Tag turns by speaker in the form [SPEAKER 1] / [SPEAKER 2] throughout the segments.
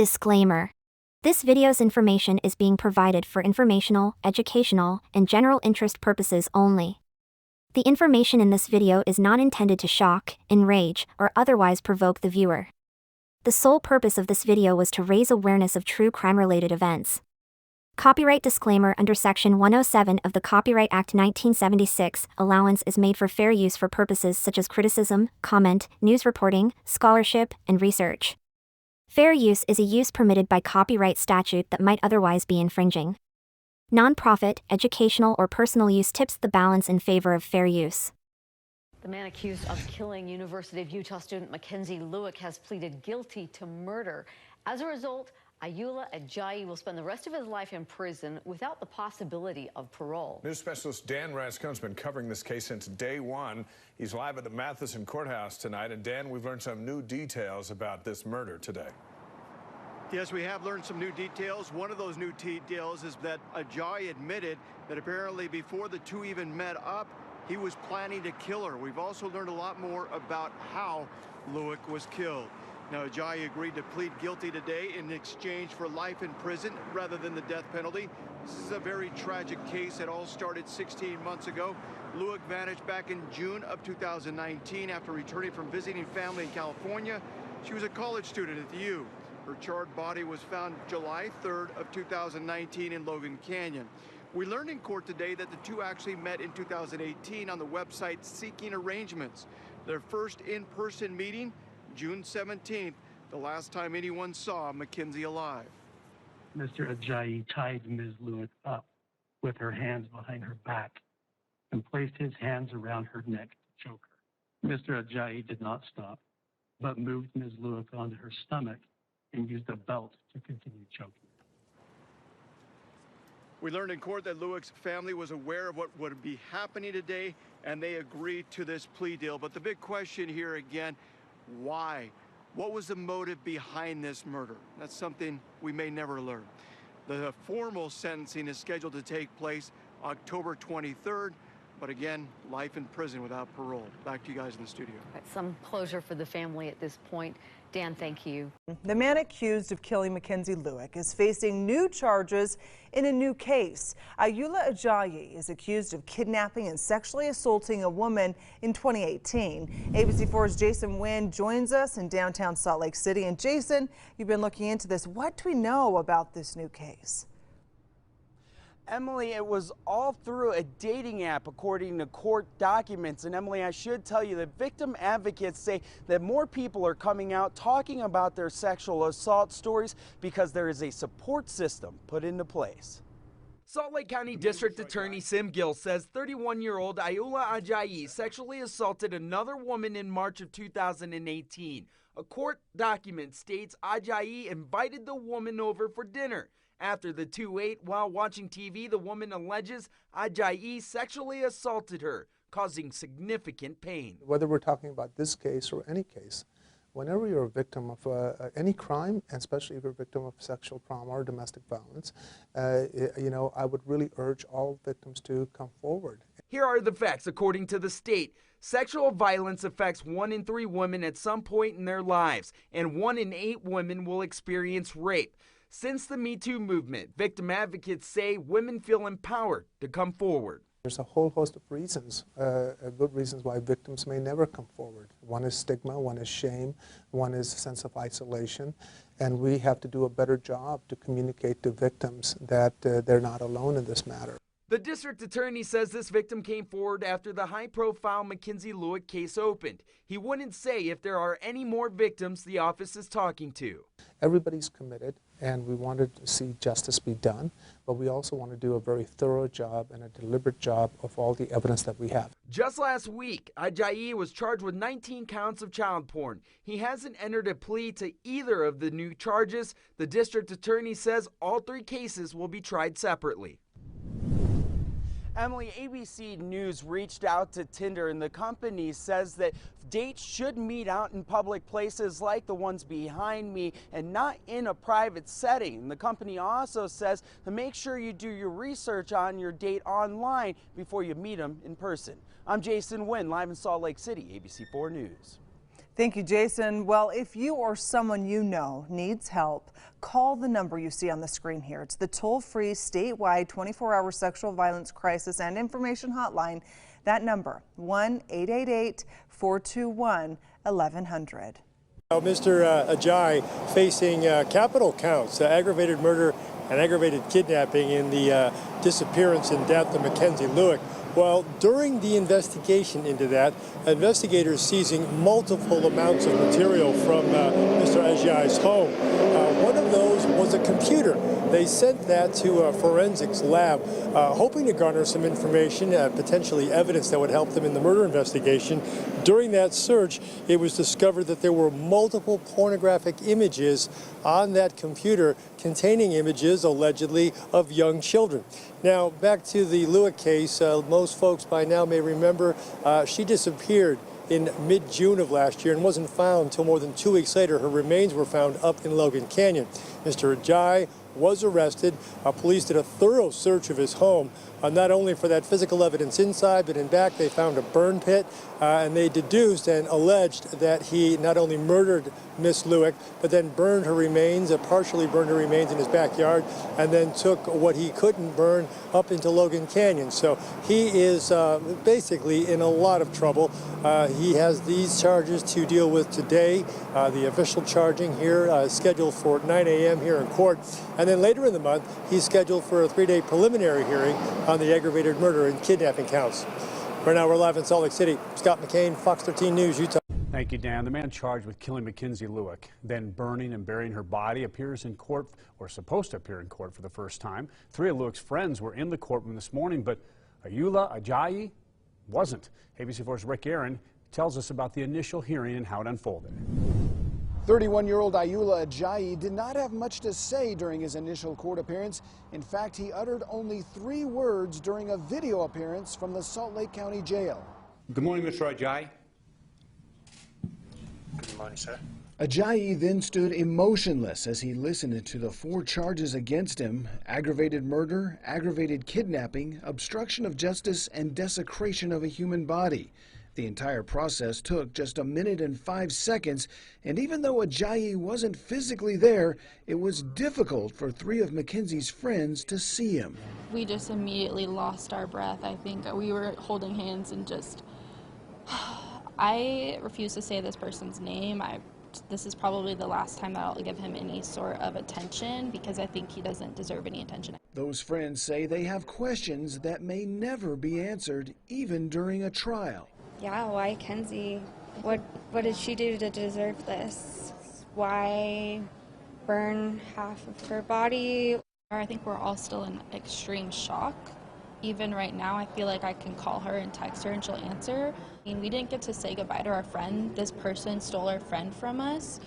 [SPEAKER 1] Disclaimer. This video's information is being provided for informational, educational, and general interest purposes only. The information in this video is not intended to shock, enrage, or otherwise provoke the viewer. The sole purpose of this video was to raise awareness of true crime-related events. Copyright disclaimer: under Section 107 of the Copyright Act 1976, allowance is made for fair use for purposes such as criticism, comment, news reporting, scholarship, and research. Fair use is a use permitted by copyright statute that might otherwise be infringing. Non-profit, educational, or personal use tips the balance in favor of fair use.
[SPEAKER 2] The man accused of killing University of Utah student Mackenzie Lueck has pleaded guilty to murder. As a result, Ayoola Ajay will spend the rest of his life in prison without the possibility of parole.
[SPEAKER 3] News specialist Dan Raskun's been covering this case since day one. He's live at the Matheson Courthouse tonight. And Dan, we've learned some new details about this murder today.
[SPEAKER 4] Yes, we have learned some new details. One of those new details is that Ajay admitted that apparently before the two even met up, he was planning to kill her. We've also learned a lot more about how Lueck was killed. Now, Ajay agreed to plead guilty today in exchange for life in prison rather than the death penalty. This is a very tragic case. It all started 16 months ago. Lueck vanished back in June of 2019 after returning from visiting family in California. She was a college student at the U. Her charred body was found July 3rd of 2019 in Logan Canyon. We learned in court today that the two actually met in 2018 on the website Seeking Arrangements. Their first in-person meeting, June 17th, the last time anyone saw Mackenzie alive.
[SPEAKER 5] Mr. Ajay tied Ms. Lueck up with her hands behind her back and placed his hands around her neck to choke her. Mr. Ajay did not stop, but moved Ms. Lueck onto her stomach and used a belt to continue choking.
[SPEAKER 4] We learned in court that Lueck's family was aware of what would be happening today, and they agreed to this plea deal. But the big question here again, why? What was the motive behind this murder? That's something we may never learn. The formal sentencing is scheduled to take place October 23rd, but again, life in prison without parole. Back to you guys in the studio.
[SPEAKER 2] Some closure for the family at this point. Dan, thank you.
[SPEAKER 6] The man accused of killing Mackenzie Lueck is facing new charges in a new case. Ayoola Ajay is accused of kidnapping and sexually assaulting a woman in 2018. ABC4's Jason Wynn joins us in downtown Salt Lake City. And Jason, you've been looking into this. What do we know about this new case?
[SPEAKER 7] Emily, it was all through a dating app, according to court documents. And Emily, I should tell you that victim advocates say that more people are coming out talking about their sexual assault stories because there is a support system put into place. Salt Lake County District Attorney Sim Gill says 31-year-old Ayoola Ajay sexually assaulted another woman in March of 2018. A court document states Ajay invited the woman over for dinner. After the two ate while watching TV, the woman alleges Ajay sexually assaulted her, causing significant pain.
[SPEAKER 8] Whether we're talking about this case or any case, whenever you're a victim of any crime, and especially if you're a victim of sexual trauma or domestic violence, I would really urge all victims to come forward.
[SPEAKER 7] Here are the facts. According to the state, sexual violence affects 1 in 3 women at some point in their lives, and 1 in 8 women will experience rape. Since the Me Too movement, victim advocates say women feel empowered to come forward.
[SPEAKER 8] There's a whole host of reasons, good reasons why victims may never come forward. One is stigma, one is shame, one is a sense of isolation, and we have to do a better job to communicate to victims that they're not alone in this matter.
[SPEAKER 7] The district attorney says this victim came forward after the high-profile Mackenzie Lueck case opened. He wouldn't say if there are any more victims the office is talking to.
[SPEAKER 8] Everybody's committed, and we wanted to see justice be done, but we also want to do a very thorough job and a deliberate job of all the evidence that we have.
[SPEAKER 7] Just last week, Ajay was charged with 19 counts of child porn. He hasn't entered a plea to either of the new charges. The district attorney says all 3 cases will be tried separately. Emily, ABC News reached out to Tinder, and the company says that dates should meet out in public places like the ones behind me and not in a private setting. The company also says to make sure you do your research on your date online before you meet them in person. I'm Jason Wynn, live in Salt Lake City, ABC4 News.
[SPEAKER 6] Thank you, Jason. Well, if you or someone you know needs help, call the number you see on the screen here. It's the toll-free statewide 24-hour sexual violence crisis and information hotline. That number, 1-888-421-1100.
[SPEAKER 9] Mr. Ajay facing capital counts, aggravated murder and aggravated kidnapping in the disappearance and death of Mackenzie Lueck. Well, during the investigation into that, investigators seizing multiple amounts of material from Mr. Ajay's home. One of those was a computer. They sent that to a forensics lab, hoping to garner some information, potentially evidence that would help them in the murder investigation. During that search, it was discovered that there were multiple pornographic images on that computer containing images, allegedly, of young children. Now, back to the Lueck case, most folks by now may remember she disappeared in mid-June of last year and wasn't found until more than 2 weeks later. Her remains were found up in Logan Canyon. Mr. Ajay was arrested. Police did a thorough search of his home, not only for that physical evidence inside, but in back they found a burn pit, and they deduced and alleged that he not only murdered Miss Lueck, but then burned her remains, partially burned her remains in his backyard, and then took what he couldn't burn up into Logan Canyon. So he is basically in a lot of trouble. He has these charges to deal with today. The official charging here is scheduled for 9 a.m. here in court. And then later in the month, he's scheduled for a 3-day preliminary hearing on the aggravated murder and kidnapping counts. Right now, we're live in Salt Lake City. Scott McCain, Fox 13 News, Utah.
[SPEAKER 10] Thank you, Dan. The man charged with killing Mackenzie Lueck, then burning and burying her body, appears in court, or supposed to appear in court for the first time. 3 of Lueck's friends were in the courtroom this morning, but Ayoola Ajay wasn't. ABC4's Rick Aaron tells us about the initial hearing and how it unfolded.
[SPEAKER 11] 31-year-old Ayoola Ajay did not have much to say during his initial court appearance. In fact, he uttered only 3 words during a video appearance from the Salt Lake County Jail.
[SPEAKER 12] Good morning, Mr. Ajay.
[SPEAKER 9] Good morning, sir.
[SPEAKER 11] Ajay then stood emotionless as he listened to the 4 charges against him: aggravated murder, aggravated kidnapping, obstruction of justice, and desecration of a human body. The entire process took just 1 minute and 5 seconds, and even though Ajay wasn't physically there, it was difficult for 3 of Mackenzie's friends to see him.
[SPEAKER 13] We just immediately lost our breath. I think we were holding hands and just... I refuse to say this person's name. This is probably the last time that I'll give him any sort of attention, because I think he doesn't deserve any attention.
[SPEAKER 11] Those friends say they have questions that may never be answered, even during a trial.
[SPEAKER 14] Yeah, why Kenzie? What did she do to deserve this? Why burn half of her body?
[SPEAKER 13] I think we're all still in extreme shock. Even right now, I feel like I can call her and text her and she'll answer. I mean, we didn't get to say goodbye to our friend. This person stole our friend from us.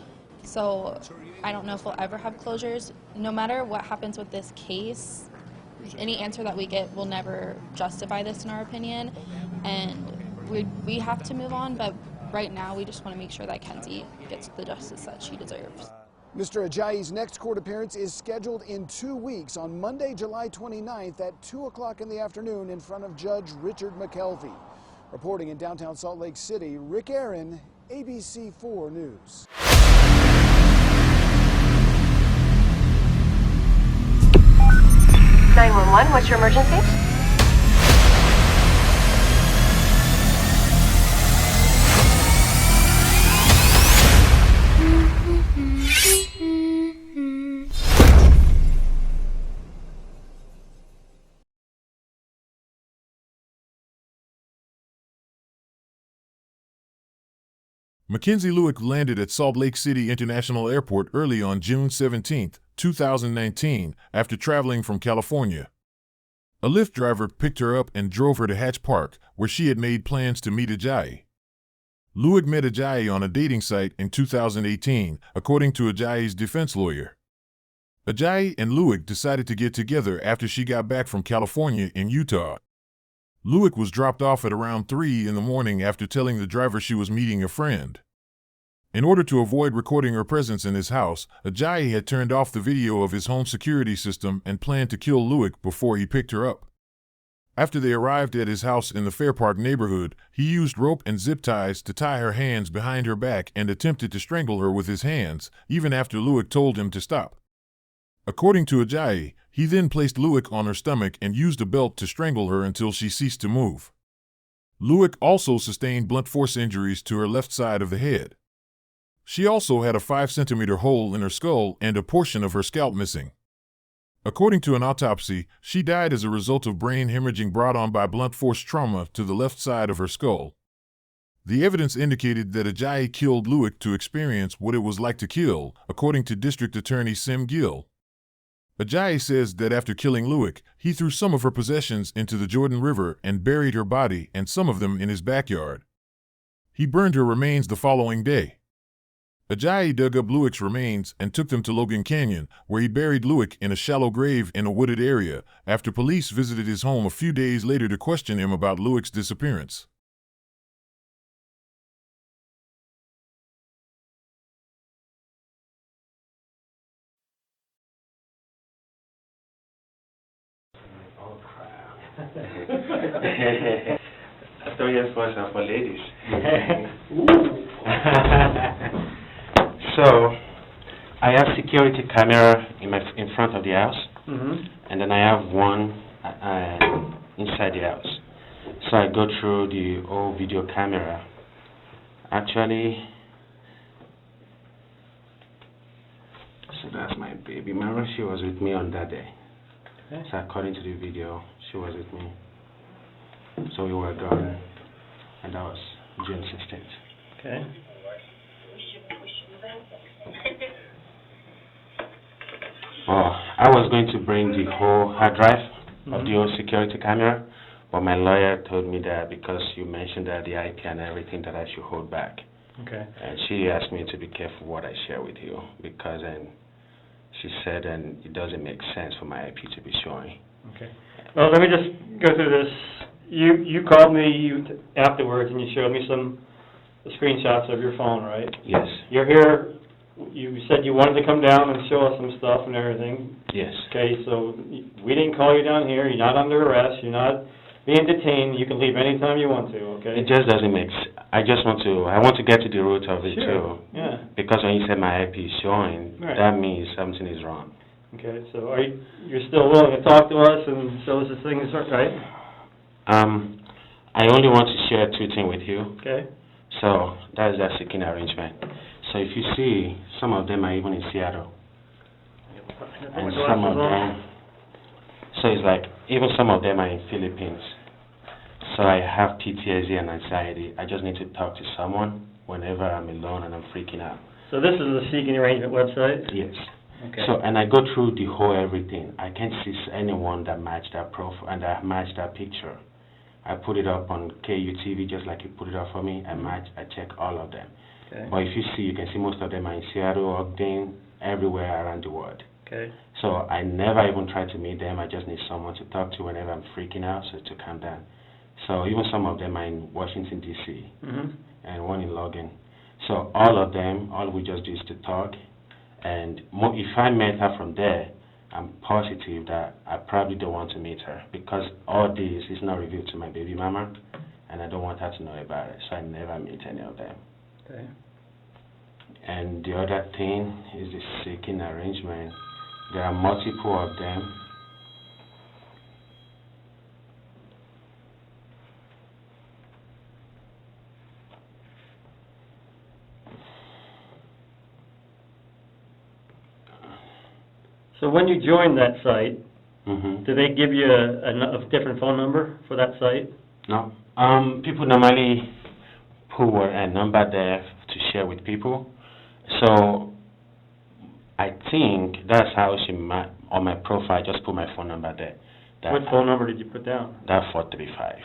[SPEAKER 13] So I don't know if we'll ever have closures. No matter what happens with this case, any answer that we get will never justify this in our opinion. And we have to move on, but right now we just want to make sure that Kenzie gets the justice that she deserves.
[SPEAKER 11] Mr. Ajay's next court appearance is scheduled in 2 weeks on Monday, July 29th at 2 o'clock in the afternoon in front of Judge Richard McKelvey. Reporting in downtown Salt Lake City, Rick Aaron, ABC4 News.
[SPEAKER 15] 911, what's your emergency?
[SPEAKER 16] Mackenzie Lueck landed at Salt Lake City International Airport early on June 17, 2019, after traveling from California. A Lyft driver picked her up and drove her to Hatch Park, where she had made plans to meet Ajay. Lueck met Ajay on a dating site in 2018, according to Ajay's defense lawyer. Ajay and Lueck decided to get together after she got back from California in Utah. Lueck was dropped off at around 3 in the morning after telling the driver she was meeting a friend. In order to avoid recording her presence in his house, Ajay had turned off the video of his home security system and planned to kill Lueck before he picked her up. After they arrived at his house in the Fair Park neighborhood, he used rope and zip ties to tie her hands behind her back and attempted to strangle her with his hands, even after Luick told him to stop. According to Ajay, he then placed Luick on her stomach and used a belt to strangle her until she ceased to move. Luick also sustained blunt force injuries to her left side of the head. She also had a 5-centimeter hole in her skull and a portion of her scalp missing. According to an autopsy, she died as a result of brain hemorrhaging brought on by blunt force trauma to the left side of her skull. The evidence indicated that Ajay killed Luick to experience what it was like to kill, according to District Attorney Sim Gill. Ajay says that after killing Luick, he threw some of her possessions into the Jordan River and buried her body and some of them in his backyard. He burned her remains the following day. Ajay dug up Luick's remains and took them to Logan Canyon, where he buried Luick in a shallow grave in a wooded area, after police visited his home a few days later to question him about Luick's disappearance.
[SPEAKER 12] I thought yours was for ladies. So, I have security camera in front of the house, and then I have one inside the house. So I go through the old video camera. Actually, so that's my baby mama. She was with me on that day. Okay. So according to the video, she was with me. So we were gone, and that was June 16th.
[SPEAKER 15] Okay.
[SPEAKER 12] Oh, I was going to bring the whole hard drive of the old security camera, but my lawyer told me that because you mentioned that the IP and everything, that I should hold back.
[SPEAKER 15] Okay.
[SPEAKER 12] And she asked me to be careful what I share with you, because she said it doesn't make sense for my IP to be showing.
[SPEAKER 15] Okay. Well, let me just go through this. You called me afterwards and you showed me some screenshots of your phone, right?
[SPEAKER 12] Yes.
[SPEAKER 15] You're here. You said you wanted to come down and show us some stuff and everything.
[SPEAKER 12] Yes.
[SPEAKER 15] Okay, so we didn't call you down here. You're not under arrest. You're not being detained. You can leave anytime you want to, okay?
[SPEAKER 12] It just doesn't make sense. I want to get to the root of it,
[SPEAKER 15] sure.
[SPEAKER 12] too.
[SPEAKER 15] Yeah.
[SPEAKER 12] Because when you said my IP is showing,
[SPEAKER 15] right.
[SPEAKER 12] That means something is wrong.
[SPEAKER 15] Okay, so you're still willing to talk to us and show us the things, right?
[SPEAKER 12] I only want to share two things with you.
[SPEAKER 15] Okay.
[SPEAKER 12] So that is that seeking arrangement. So if you see, some of them are even in Seattle. And some of them, so it's like, even some of them are in Philippines. So I have PTSD and anxiety. I just need to talk to someone whenever I'm alone and I'm freaking out.
[SPEAKER 15] So this is the seeking arrangement website?
[SPEAKER 12] Yes.
[SPEAKER 15] Okay.
[SPEAKER 12] So, and I go through the whole everything. I can't see anyone that matched that profile and that matched that picture. I put it up on KUTV just like you put it up for me. I check all of them.
[SPEAKER 15] Okay.
[SPEAKER 12] But if you see, you can see most of them are in Seattle, Ogden, everywhere around the world.
[SPEAKER 15] Okay.
[SPEAKER 12] So I never even try to meet them. I just need someone to talk to whenever I'm freaking out, so to calm down. So even some of them are in Washington, D.C., and one in Logan. So all of them, all we just do is to talk. And if I met her from there, I'm positive that I probably don't want to meet her, because all this is not revealed to my baby mama, and I don't want her to know about it. So I never meet any of them.
[SPEAKER 15] Okay.
[SPEAKER 12] And the other thing is the seeking arrangement. There are multiple of them.
[SPEAKER 15] So when you joined that site, do they give you a different phone number for that site?
[SPEAKER 12] No. People normally put a number there to share with people. So I think that's how on my profile, I just put my phone number there.
[SPEAKER 15] What phone number did you put down?
[SPEAKER 12] That 435.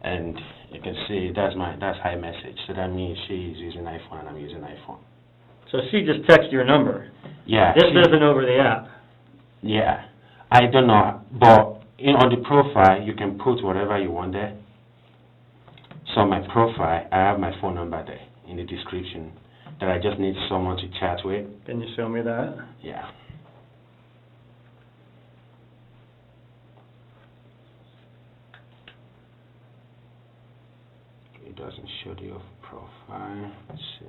[SPEAKER 12] And you can see that's high message. So that means she's using iPhone and I'm using iPhone.
[SPEAKER 15] So she just texted your number?
[SPEAKER 12] Yeah.
[SPEAKER 15] This isn't over the app?
[SPEAKER 12] Yeah. I don't know. But on the profile, you can put whatever you want there. So my profile, I have my phone number there in the description that I just need someone to chat with.
[SPEAKER 15] Can you show me that?
[SPEAKER 12] Yeah. doesn't show the profile. Let's see.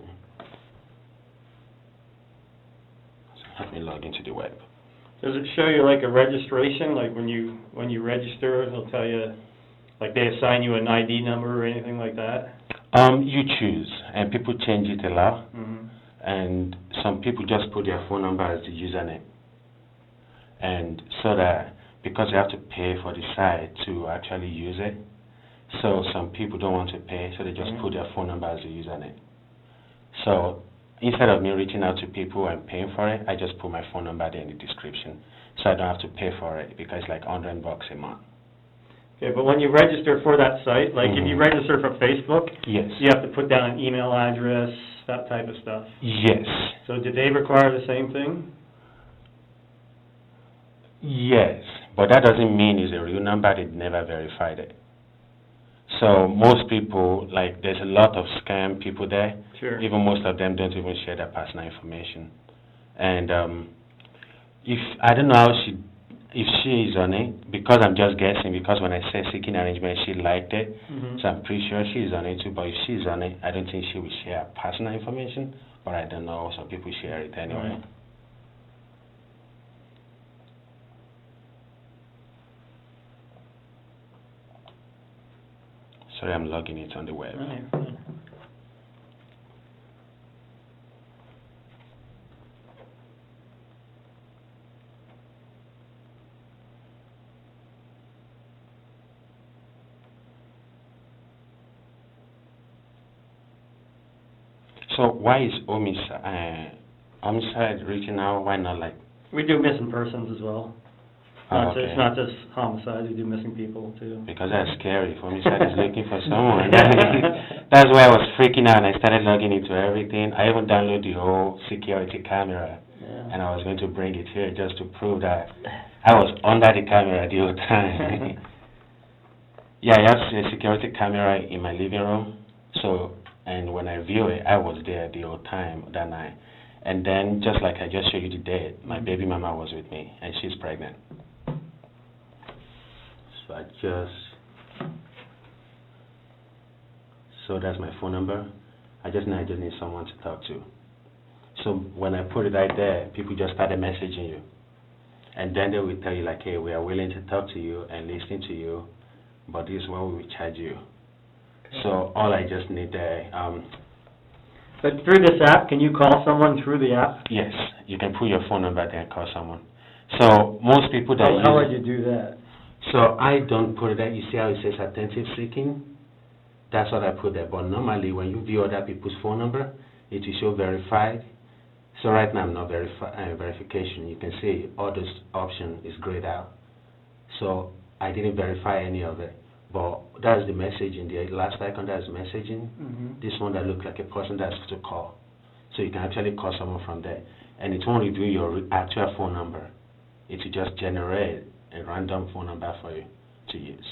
[SPEAKER 12] So help me log into the web.
[SPEAKER 15] Does it show you like a registration? Like when you register, it'll tell you, like they assign you an ID number or anything like that?
[SPEAKER 12] You choose, and people change it a lot.
[SPEAKER 15] Mm-hmm.
[SPEAKER 12] And some people just put their phone number as the username. And so that, because you have to pay for the site to actually use it, so some people don't want to pay, so they just put their phone number as the username. So instead of me reaching out to people and paying for it, I just put my phone number there in the description, so I don't have to pay for it, because it's like $100 a month.
[SPEAKER 15] Okay, but when you register for that site, like if you register for Facebook,
[SPEAKER 12] yes,
[SPEAKER 15] you have to put down an email address, that type of stuff.
[SPEAKER 12] Yes.
[SPEAKER 15] So did they require the same thing?
[SPEAKER 12] Yes, but that doesn't mean it's a real number. They never verified it. So most people, like, there's a lot of scam people there.
[SPEAKER 15] Sure.
[SPEAKER 12] Even most of them don't even share their personal information. And if I don't know how if she is on it, because I'm just guessing, because when I said seeking arrangement, she liked it. So I'm pretty sure she's on it too. But if she's on it, I don't think she will share her personal information. But I don't know. Some people share it anyway. Sorry, I'm logging it on the web. So why is homicide reaching out? Why not like?
[SPEAKER 15] We do missing persons as well.
[SPEAKER 12] Okay.
[SPEAKER 15] It's not just homicide, we do missing people too.
[SPEAKER 12] Because that's scary. Homicide is looking for someone. That's why I was freaking out and I started logging into everything. I even downloaded the whole security camera. And I was going to bring it here just to prove that I was under the camera the whole time. Yeah, I have a security camera in my living room. So, and when I view it, I was there the whole time that night. And then, just like I just showed you the date, my baby mama was with me, and she's pregnant. So that's my phone number. I just need someone to talk to. So when I put it right there, people just started messaging you. And then they will tell you like, hey, we are willing to talk to you and listen to you, but this is what we will charge you. So all I just need there.
[SPEAKER 15] But through this app, can you call someone through the app?
[SPEAKER 12] Yes, you can put your phone number there and call someone. So most people that
[SPEAKER 15] How would you do that?
[SPEAKER 12] So I don't put it there. You see how it says attentive seeking? That's what I put there. But normally when you view other people's phone number, it will show verified. So right now I'm not verification. You can see all those options is grayed out. So I didn't verify any of it. But that's the message in the last icon. That's messaging. This one that looks like a person that's to call. So you can actually call someone from there. And it won't reveal your actual phone number. It will just generate a random phone number for you to use.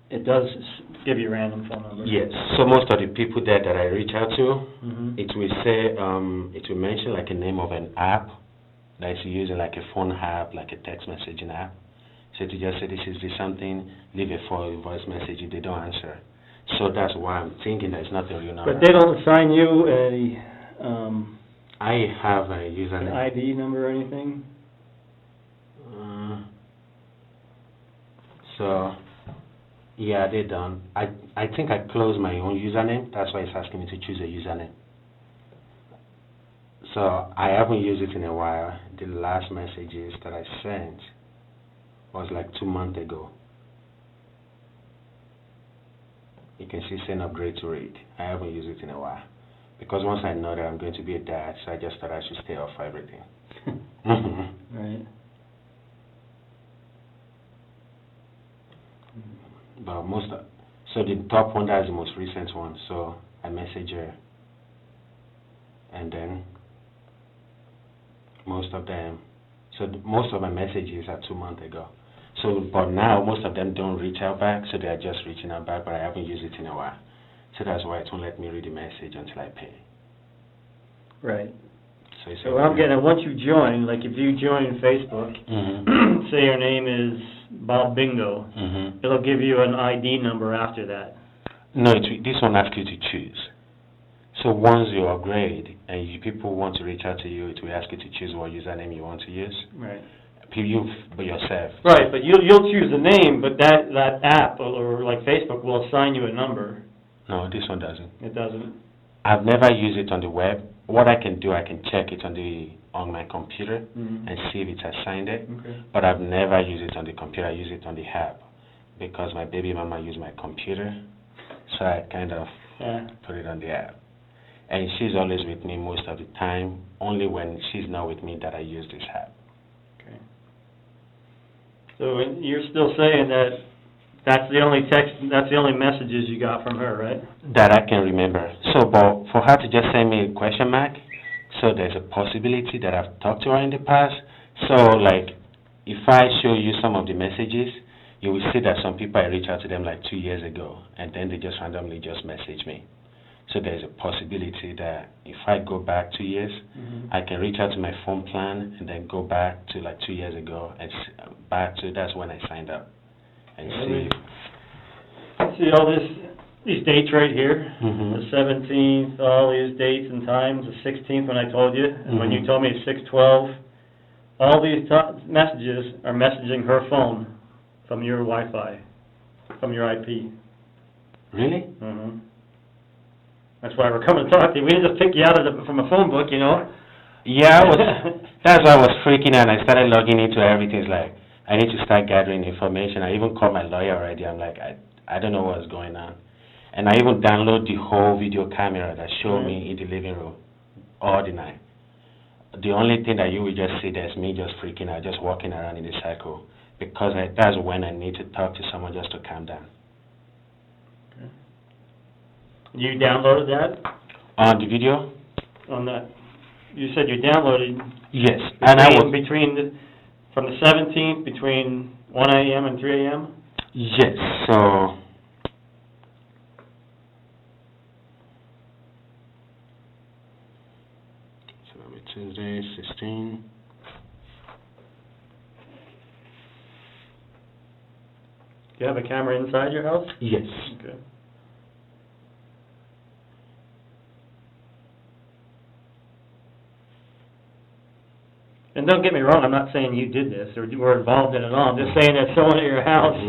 [SPEAKER 15] It does give you a random phone number?
[SPEAKER 12] Yes. So most of the people there that I reach out to, it will say, it will mention like a name of an app that is using like a phone app, like a text messaging app. So to just say this is something, leave a voice message if they don't answer. So that's why I'm thinking that it's not a real number.
[SPEAKER 15] But they don't assign you
[SPEAKER 12] I have a username.
[SPEAKER 15] An ID number or anything?
[SPEAKER 12] So, yeah, they don't. I think I closed my own username. That's why it's asking me to choose a username. So I haven't used it in a while. The last messages that I sent was like 2 months ago. You can see send upgrade to read. I haven't used it in a while. Because once I know that I'm going to be a dad, so I just thought I should stay off everything.
[SPEAKER 15] Right.
[SPEAKER 12] But so the top one, that's the most recent one. So I message her. And then most of them, most of my messages are 2 months ago. So, but now most of them don't reach out back, so they are just reaching out back, but I haven't used it in a while. So that's why it won't let me read the message until I pay.
[SPEAKER 15] Right.
[SPEAKER 12] So
[SPEAKER 15] what I'm getting, once you join, like if you join Facebook, say your name is Bob Bingo, it'll give you an ID number after that.
[SPEAKER 12] No, this one asks you to choose. So once you upgrade and people want to reach out to you, it will ask you to choose what username you want to use.
[SPEAKER 15] Right.
[SPEAKER 12] You by yourself.
[SPEAKER 15] Right, but you'll choose the name, but that app or like Facebook will assign you a number.
[SPEAKER 12] No, this one doesn't.
[SPEAKER 15] It doesn't.
[SPEAKER 12] I've never used it on the web. What I can do, I can check it on my computer and see if it's assigned it.
[SPEAKER 15] Okay.
[SPEAKER 12] But I've never used it on the computer. I use it on the app because my baby mama used my computer, so I kind of put it on the app. And she's always with me most of the time. Only when she's not with me that I use this app.
[SPEAKER 15] Okay. So you're still saying that that's the only messages you got from her, right?
[SPEAKER 12] That I can remember. So, but for her to just send me a question mark, so there's a possibility that I've talked to her in the past. So, like, if I show you some of the messages, you will see that some people I reached out to them like 2 years ago, and then they just randomly just message me. So there's a possibility that if I go back 2 years, I can reach out to my phone plan and then go back to like 2 years ago and that's when I signed up. And
[SPEAKER 15] see all these dates right here, the 17th, all these dates and times, the 16th when I told you, and when you told me it's 6:12, all these messages are messaging her phone from your Wi-Fi, from your IP.
[SPEAKER 12] Really?
[SPEAKER 15] That's why we're coming to talk to you. We didn't just pick you out from a phone book, you know.
[SPEAKER 12] Yeah, that's why I was freaking out. I started logging into everything. It's like, I need to start gathering information. I even called my lawyer already. I'm like, I don't know what's going on. And I even download the whole video camera that showed me in the living room all the night. The only thing that you will just see there's me just freaking out, just walking around in a circle. Because that's when I need to talk to someone just to calm down.
[SPEAKER 15] Okay. You downloaded that?
[SPEAKER 12] On the video?
[SPEAKER 15] On that. You said you downloaded.
[SPEAKER 12] Yes. And I was
[SPEAKER 15] from the 17th, between 1 a.m. and 3 a.m.?
[SPEAKER 12] Yes, so Tuesday, 16.
[SPEAKER 15] Do you have a camera inside your house?
[SPEAKER 12] Yes.
[SPEAKER 15] Okay. And don't get me wrong, I'm not saying you did this or were involved in it at all. I'm just saying that someone at your house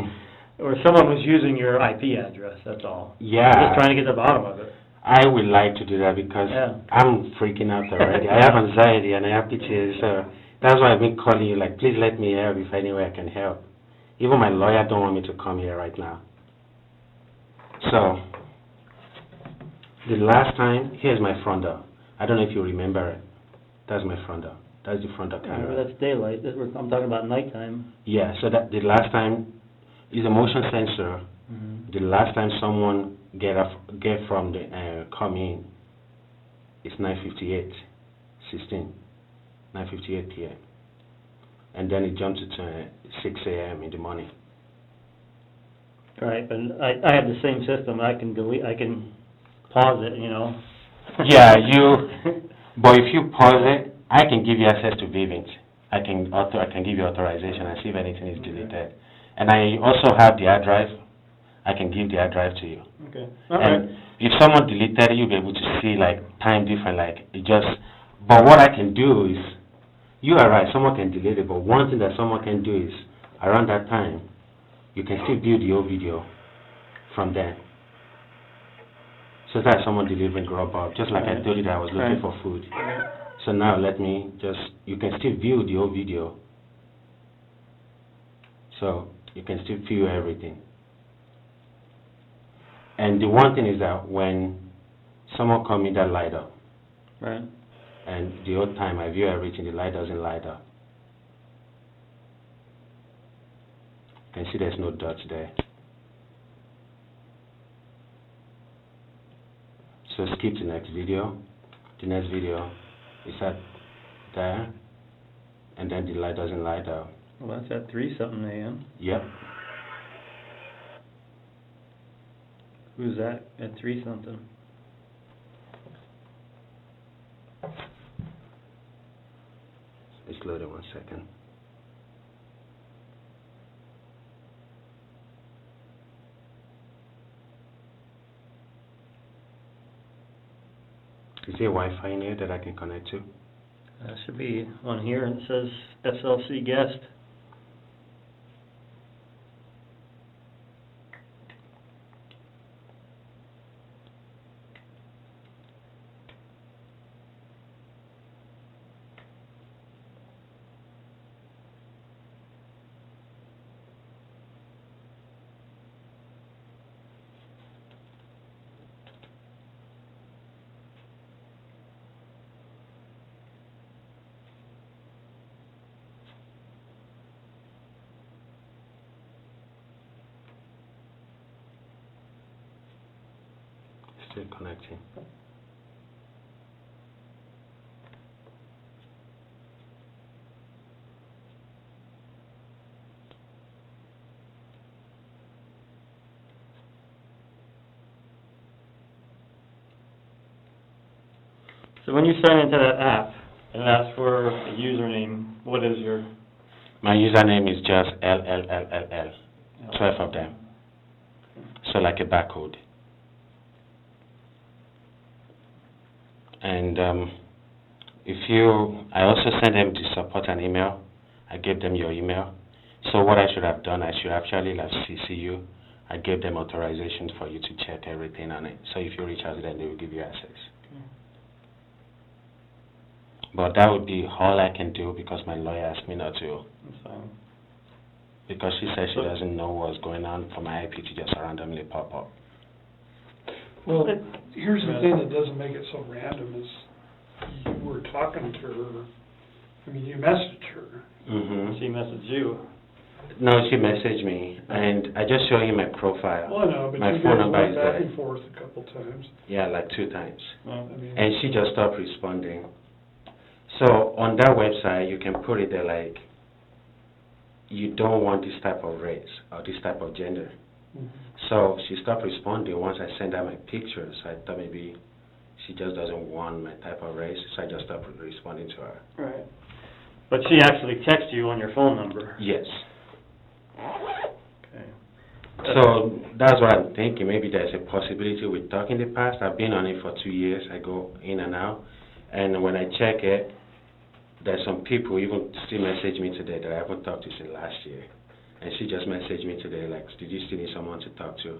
[SPEAKER 15] or someone was using your IP address, that's all.
[SPEAKER 12] Yeah.
[SPEAKER 15] I'm just trying to get to the bottom of it.
[SPEAKER 12] I would like to do that because I'm freaking out already. I have anxiety and I have PTSD, so that's why I've been calling you, like, please let me help if any way I can help. Even my lawyer don't want me to come here right now. So, the last time, here's my front door. I don't know if you remember it. That's my front door. That's the front door camera.
[SPEAKER 15] That's daylight. I'm talking about nighttime.
[SPEAKER 12] Yeah, so that the last time is a motion sensor. The last time someone get from the come in, it's 9:58, 9:58 p.m. And then it jumped to 6 a.m. in the morning.
[SPEAKER 15] Right, but I have the same system. I can pause it, you know.
[SPEAKER 12] Yeah, but if you pause it, I can give you access to Vivint. I can give you authorization and see if anything is deleted. And I also have the hard drive. I can give the hard drive to you.
[SPEAKER 15] Okay.
[SPEAKER 12] And if someone deleted it, you'll be able to see like time different. Like it just. But what I can do is, you are right. Someone can delete it. But one thing that someone can do is, around that time, you can still view the old video from there. So that's someone delivering Grubhub, just like I told you that I was looking for food. So now let me just, you can still view the old video. So you can still view everything. And the one thing is that when someone comes in, that light up.
[SPEAKER 15] Right.
[SPEAKER 12] And the old time I view everything, the light doesn't light up. You can see there's no dots there. So skip the next video. The next video is at there, and then the light doesn't light up.
[SPEAKER 15] Well, that's at 3-something a.m.
[SPEAKER 12] Yep.
[SPEAKER 15] Who's that at 3-something?
[SPEAKER 12] It's loaded, 1 second. see a Wi-Fi in here that I can connect to?
[SPEAKER 15] Should be on here, and it says SLC guest.
[SPEAKER 12] Still connecting.
[SPEAKER 15] So when you sign into that app and ask for a username, what is your?
[SPEAKER 12] My username is just LLLLL, 12 of them. So like a barcode. And I also sent them to support an email. I gave them your email. So what I should have done, I should actually have CC you. I gave them authorization for you to check everything on it. So if you reach out to them, they will give you access. But that would be all I can do because my lawyer asked me not to.
[SPEAKER 15] That's fine.
[SPEAKER 12] Because she said she doesn't know what's going on for my IP to just randomly pop up.
[SPEAKER 17] Well, here's the thing that doesn't make it so random is you were talking to her, I mean, you messaged her.
[SPEAKER 12] Mm-hmm.
[SPEAKER 15] She messaged you.
[SPEAKER 12] No, she messaged me, and I just showed you my profile.
[SPEAKER 17] Well, I know, but
[SPEAKER 12] my
[SPEAKER 17] you
[SPEAKER 12] phone
[SPEAKER 17] guys
[SPEAKER 12] number
[SPEAKER 17] went
[SPEAKER 12] is
[SPEAKER 17] back
[SPEAKER 12] there.
[SPEAKER 17] and forth a couple times.
[SPEAKER 12] Yeah, like 2 times.
[SPEAKER 17] Well, I mean,
[SPEAKER 12] And she just stopped responding. So on that website, you can put it there like, you don't want this type of race or this type of gender.
[SPEAKER 17] mm-hmm.
[SPEAKER 12] So she stopped responding once I sent her my pictures. I thought maybe she just doesn't want my type of race, so I just stopped responding to her.
[SPEAKER 15] Right. But she actually texted you on your phone number.
[SPEAKER 12] Yes.
[SPEAKER 15] Okay.
[SPEAKER 12] So that's what I'm thinking. Maybe there's a possibility we talked in the past. I've been on it for 2 years. I go in and out. And when I check it, there's some people even still message me today that I haven't talked to since last year. And she just messaged me today, like, did you still need someone to talk to?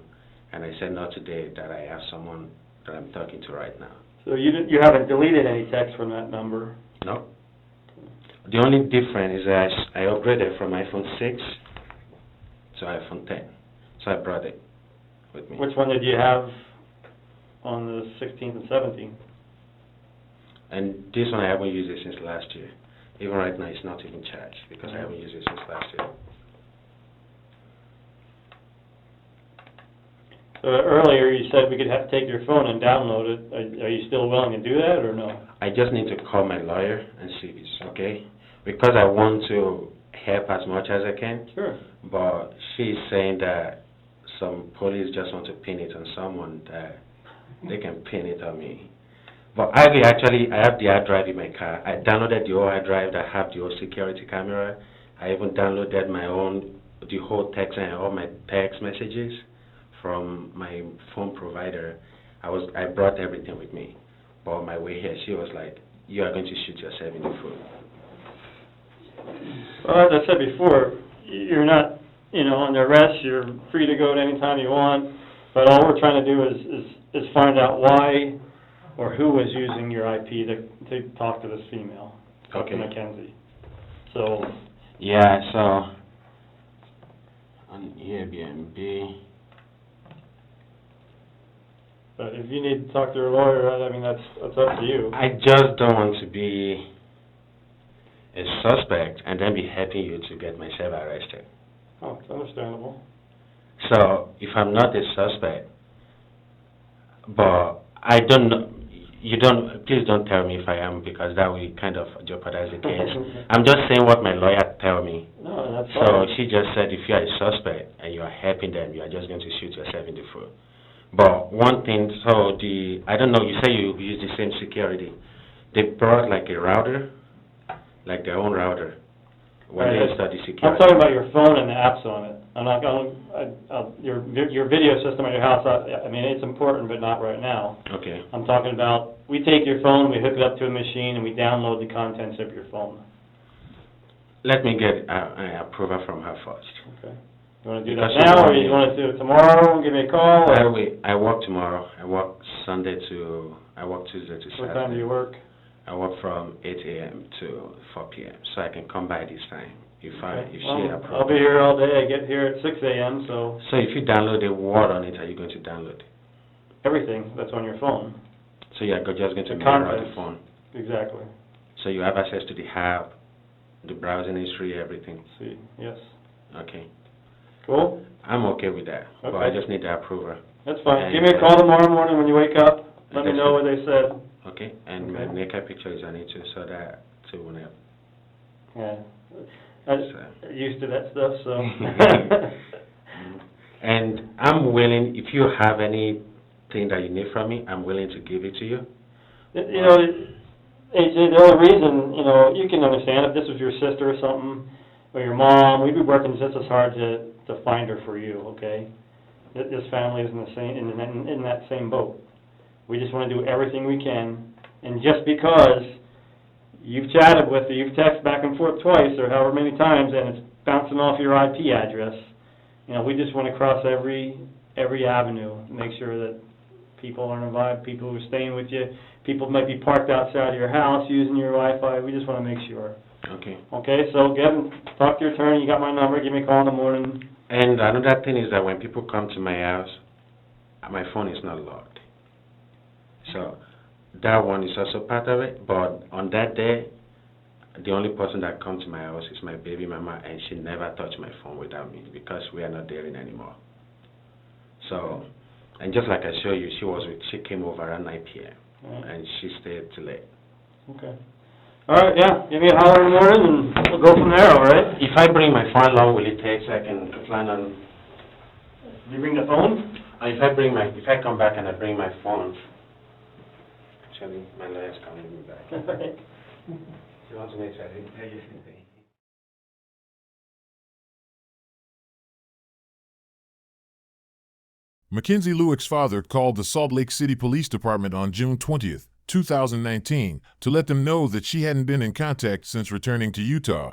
[SPEAKER 12] And I said, not today, that I have someone that I'm talking to right now.
[SPEAKER 15] So you haven't deleted any text from that number?
[SPEAKER 12] No. The only difference is that I upgraded from iPhone 6 to iPhone 10. So I brought it with me.
[SPEAKER 15] Which one did you have on the 16th and 17th?
[SPEAKER 12] And this one I haven't used it since last year. Even right now it's not even charged because I haven't used it since last year.
[SPEAKER 15] So earlier you said we could take your phone and download it. Are you still willing to do that or no?
[SPEAKER 12] I just need to call my lawyer and see if it's okay. Because I want to help as much as I can.
[SPEAKER 15] Sure.
[SPEAKER 12] But she's saying that some police just want to pin it on someone that they can pin it on me. But I have the hard drive in my car. I downloaded the old hard drive that have the old security camera. I even downloaded the whole text and all my text messages from my phone provider. I brought everything with me. But on my way here, she was like, you are going to shoot yourself in the foot.
[SPEAKER 15] Well, as I said before, you're not, under arrest. You're free to go at any time you want. But all we're trying to do is find out why or who was using your IP to talk to this female,
[SPEAKER 12] Okay.
[SPEAKER 15] Mackenzie. So.
[SPEAKER 12] Yeah, so on Airbnb.
[SPEAKER 15] But if you need to talk to your lawyer, I mean, that's up to you.
[SPEAKER 12] I just don't want to be a suspect and then be helping you to get myself arrested.
[SPEAKER 15] Oh, it's understandable.
[SPEAKER 12] So if I'm not a suspect, but I don't know, please don't tell me if I am, because that will kind of jeopardize the case. I'm just saying what my lawyer tell me.
[SPEAKER 15] No, that's
[SPEAKER 12] So
[SPEAKER 15] fine.
[SPEAKER 12] she just said if you are a suspect and you are helping them, you are just going to shoot yourself in the foot. But one thing, I don't know, you say you use the same security. They brought like a router, like their own router. When
[SPEAKER 15] Right,
[SPEAKER 12] they install the
[SPEAKER 15] I'm
[SPEAKER 12] security.
[SPEAKER 15] talking about your phone and the apps on it. I'm not going, your video system at your house, I mean, it's important, but not right now.
[SPEAKER 12] Okay.
[SPEAKER 15] I'm talking about, we take your phone, we hook it up to a machine, and we download the contents of your phone.
[SPEAKER 12] Let me get an approval from her first.
[SPEAKER 15] Okay. You want to do that
[SPEAKER 12] Because
[SPEAKER 15] now, or you want to do it tomorrow, give me a call? Or
[SPEAKER 12] I work tomorrow. I work Tuesday to Saturday.
[SPEAKER 15] what time do you work?
[SPEAKER 12] I work from 8 a.m. to 4 p.m. so I can come by this time if she approves.
[SPEAKER 15] I'll be here all day. I get here at 6 a.m., so
[SPEAKER 12] So if you download a word on it, are you going to download
[SPEAKER 15] everything that's on your phone.
[SPEAKER 12] So you're just going to
[SPEAKER 15] The
[SPEAKER 12] mirror
[SPEAKER 15] contents.
[SPEAKER 12] the phone.
[SPEAKER 15] Exactly.
[SPEAKER 12] So you have access to the app, the browsing history, everything.
[SPEAKER 15] See, yes.
[SPEAKER 12] Okay.
[SPEAKER 15] Cool?
[SPEAKER 12] I'm okay with that. But I
[SPEAKER 15] Okay.
[SPEAKER 12] just need the approval.
[SPEAKER 15] That's fine.
[SPEAKER 12] And,
[SPEAKER 15] Give me a call tomorrow morning when you wake up. Let me know what they said.
[SPEAKER 12] Okay, and
[SPEAKER 15] Okay.
[SPEAKER 12] my naked picture is on it too, so that too when I.
[SPEAKER 15] Yeah. I'm used to that stuff, so.
[SPEAKER 12] And I'm willing, if you have anything that you need from me, I'm willing to give it to you.
[SPEAKER 15] You know, AJ, the only reason, you know, you can understand if this was your sister or something, or your mom, we'd be working just as hard to find her for you, okay? This family is in the same, in that same boat. We just want to do everything we can, and just because you've chatted with her, you've texted back and forth twice, or however many times, and it's bouncing off your IP address, you know, we just want to cross every avenue, make sure that people aren't involved, people who are staying with you, people might be parked outside your house using your Wi-Fi. We just want to make sure.
[SPEAKER 12] Okay.
[SPEAKER 15] Okay, so talk to your attorney. You got my number. Give me a call in the morning.
[SPEAKER 12] And another thing is that when people come to my house, my phone is not locked. So that one is also part of it. But on that day, the only person that comes to my house is my baby mama, and she never touched my phone without me because we are not dating anymore. So, and just like I showed you, she came over at 9 p.m.
[SPEAKER 15] Right.
[SPEAKER 12] and she stayed till late.
[SPEAKER 15] Okay. All right, yeah. Give me a holler in the morning, and we'll go from there, all right?
[SPEAKER 12] If I bring my phone along, will it take so I can plan on...
[SPEAKER 15] You bring the phone?
[SPEAKER 12] If I come back and I bring my phone, actually, my lawyer's calling me back. She wants to make sure I didn't pay anything.
[SPEAKER 16] Mackenzie Lueck's father called the Salt Lake City Police Department on June 20th, 2019, to let them know that she hadn't been in contact since returning to Utah.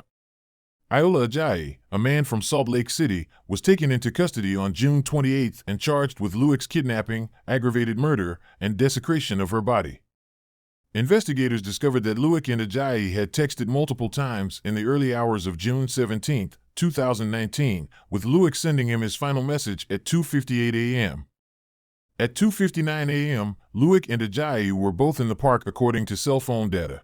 [SPEAKER 16] Ayoola Ajay, a man from Salt Lake City, was taken into custody on June 28th and charged with Lueck's kidnapping, aggravated murder, and desecration of her body. Investigators discovered that Lueck and Ajay had texted multiple times in the early hours of June 17, 2019, with Lueck sending him his final message at 2:58 a.m. At 2:59 a.m., Lueck and Ajay were both in the park according to cell phone data.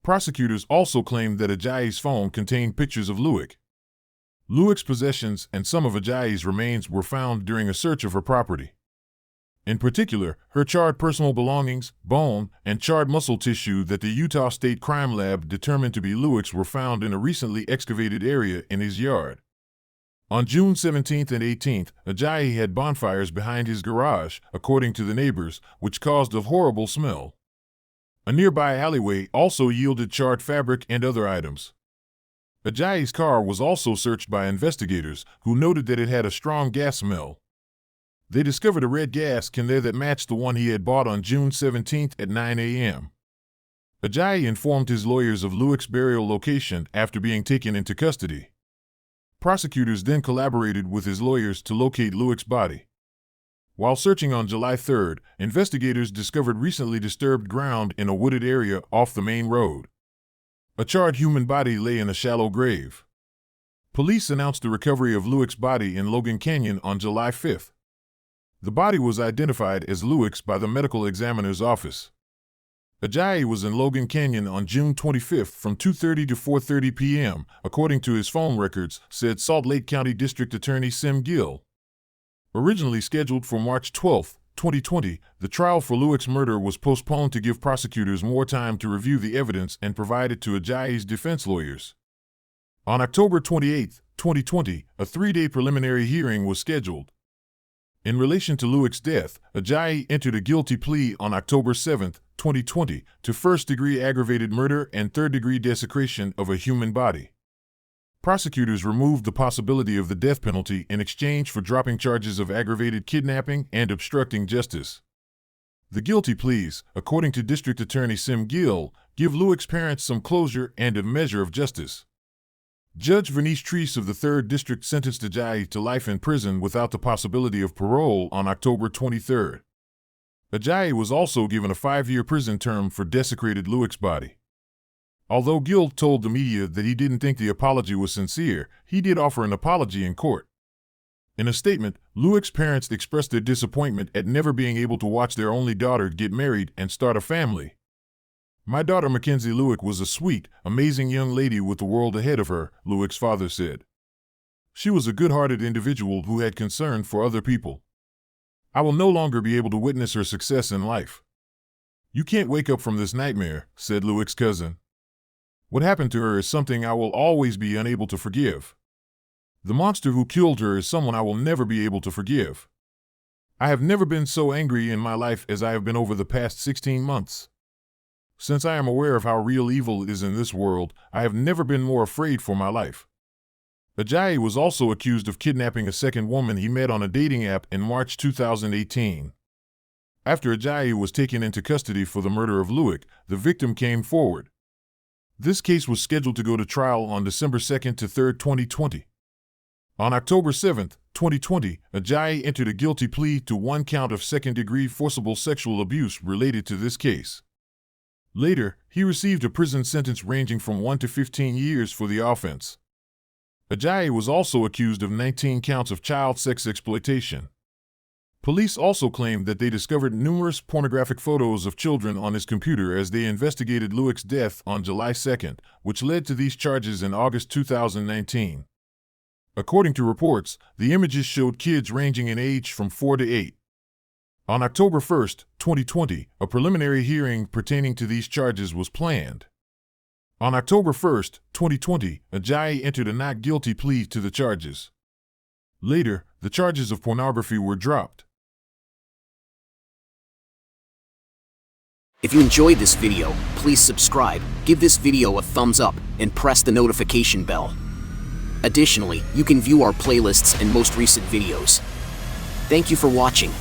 [SPEAKER 16] Prosecutors also claimed that Ajay's phone contained pictures of Lueck. Lueck's possessions and some of Ajay's remains were found during a search of her property. In particular, her charred personal belongings, bone, and charred muscle tissue that the Utah State Crime Lab determined to be Lueck's were found in a recently excavated area in his yard. On June 17th and 18th, Ajay had bonfires behind his garage, according to the neighbors, which caused a horrible smell. A nearby alleyway also yielded charred fabric and other items. Ajay's car was also searched by investigators, who noted that it had a strong gas smell. They discovered a red gas can there that matched the one he had bought on June 17th at 9 a.m. Ajay informed his lawyers of Lueck's burial location after being taken into custody. Prosecutors then collaborated with his lawyers to locate Lueck's body. While searching on July 3rd, investigators discovered recently disturbed ground in a wooded area off the main road. A charred human body lay in a shallow grave. Police announced the recovery of Lueck's body in Logan Canyon on July 5th. The body was identified as Lueck's by the medical examiner's office. Ajay was in Logan Canyon on June 25th from 2:30 to 4:30 p.m., according to his phone records, said Salt Lake County District Attorney Sim Gill. Originally scheduled for March 12, 2020, the trial for Lueck's murder was postponed to give prosecutors more time to review the evidence and provide it to Ajay's defense lawyers. On October 28, 2020, a 3-day preliminary hearing was scheduled. In relation to Lueck's death, Ajay entered a guilty plea on October 7, 2020, to first-degree aggravated murder and third-degree desecration of a human body. Prosecutors removed the possibility of the death penalty in exchange for dropping charges of aggravated kidnapping and obstructing justice. The guilty pleas, according to District Attorney Sim Gill, give Luik's parents some closure and a measure of justice. Judge Vernice Treese of the 3rd District sentenced Ajay to life in prison without the possibility of parole on October 23. Ajay was also given a 5-year prison term for desecrated Luik's body. Although Gill told the media that he didn't think the apology was sincere, he did offer an apology in court. In a statement, Luik's parents expressed their disappointment at never being able to watch their only daughter get married and start a family. "My daughter Mackenzie Luik was a sweet, amazing young lady with the world ahead of her," Luik's father said. "She was a good-hearted individual who had concern for other people. I will no longer be able to witness her success in life. You can't wake up from this nightmare," said Luik's cousin. "What happened to her is something I will always be unable to forgive. The monster who killed her is someone I will never be able to forgive. I have never been so angry in my life as I have been over the past 16 months. Since I am aware of how real evil is in this world, I have never been more afraid for my life." Ajay was also accused of kidnapping a second woman he met on a dating app in March 2018. After Ajay was taken into custody for the murder of Luik, the victim came forward. This case was scheduled to go to trial on December 2nd to 3rd, 2020. On October 7, 2020, Ajay entered a guilty plea to 1 count of second-degree forcible sexual abuse related to this case. Later, he received a prison sentence ranging from 1 to 15 years for the offense. Ajay was also accused of 19 counts of child sex exploitation. Police also claimed that they discovered numerous pornographic photos of children on his computer as they investigated Luik's death on July 2nd, which led to these charges in August 2019. According to reports, the images showed kids ranging in age from 4 to 8. On October 1, 2020, a preliminary hearing pertaining to these charges was planned. On October 1, 2020, Ajay entered a not guilty plea to the charges. Later, the charges of pornography were dropped.
[SPEAKER 18] If you enjoyed this video, please subscribe, give this video a thumbs up, and press the notification bell. Additionally, you can view our playlists and most recent videos. Thank you for watching.